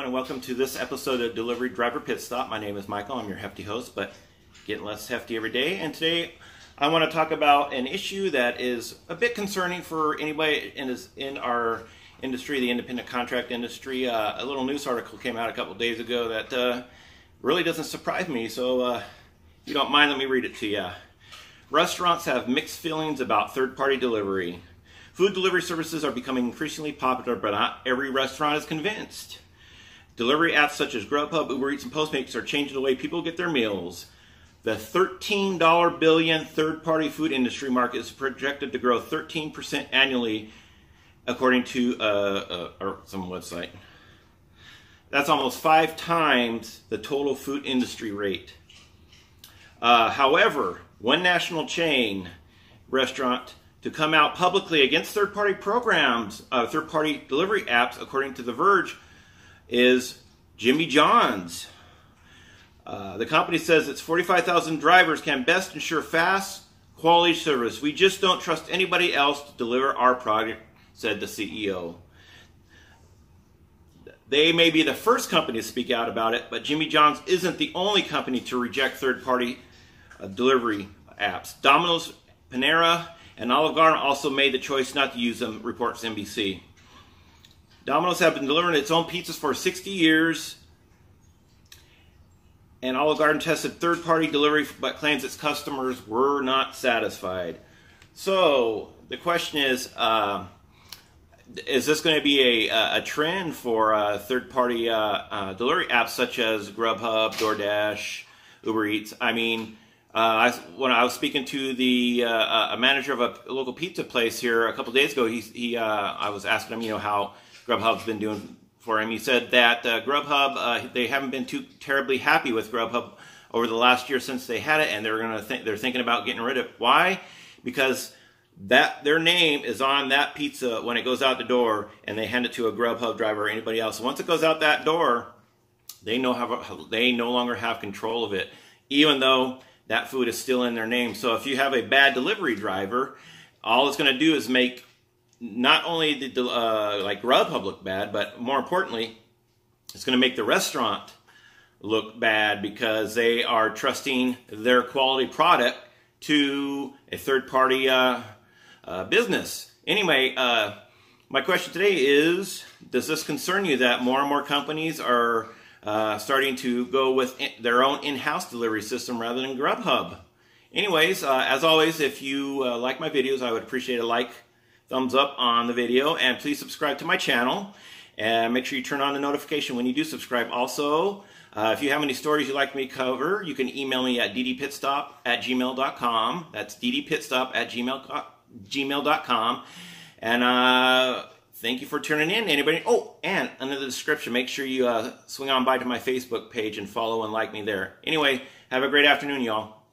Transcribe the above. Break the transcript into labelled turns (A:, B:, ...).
A: everyone, and welcome to this episode of Delivery Driver Pit Stop. My name is Michael. I'm your hefty host, but getting less hefty every day. And today I want to talk about an issue that is a bit concerning for anybody in our industry, the independent contract industry. A little news article came out a couple days ago that really doesn't surprise me, so if you don't mind, let me read it to you. Restaurants have mixed feelings about third-party delivery. Food delivery services are becoming increasingly popular, but not every restaurant is convinced. Delivery apps such as Grubhub, Uber Eats, and Postmates are changing the way people get their meals. The $13 billion third-party food industry market is projected to grow 13% annually, according to some website. That's almost 5 times the total food industry rate. However, one national chain restaurant to come out publicly against third-party programs, third-party delivery apps, according to The Verge, is Jimmy John's. The company says its 45,000 drivers can best ensure fast, quality service. We just don't trust anybody else to deliver our product, said the CEO. They may be the first company to speak out about it, but Jimmy John's isn't the only company to reject third-party delivery apps. Domino's, Panera, and Olive Garden also made the choice not to use them, reports NBC. Domino's have been delivering its own pizzas for 60 years, and Olive Garden tested third-party delivery but claims its customers were not satisfied. So the question is this going to be a trend for third-party delivery apps such as Grubhub, DoorDash, Uber Eats? I mean, when I was speaking to the a manager of a local pizza place here a couple days ago, I was asking him, how Grubhub's been doing for him. He said that Grubhub, they haven't been too terribly happy with Grubhub over the last year since they had it, and they're thinking about getting rid of it. Why? Because their name is on that pizza when it goes out the door, and they hand it to a Grubhub driver or anybody else. Once it goes out that door, they no longer have control of it, even though that food is still in their name. So if you have a bad delivery driver, all it's going to do is make not only like Grubhub look bad, but more importantly, it's going to make the restaurant look bad because they are trusting their quality product to a third-party business. Anyway, my question today is, does this concern you that more and more companies are starting to go with their own in-house delivery system rather than Grubhub? Anyways, as always, if you like my videos, I would appreciate a like, thumbs up on the video, and please subscribe to my channel, and make sure you turn on the notification when you do subscribe. Also, if you have any stories you'd like me to cover, you can email me at ddpitstop@gmail.com. That's ddpitstop@gmail.com. And thank you for tuning in. Anybody? Oh, and under the description, make sure you swing on by to my Facebook page and follow and like me there. Anyway, have a great afternoon, y'all.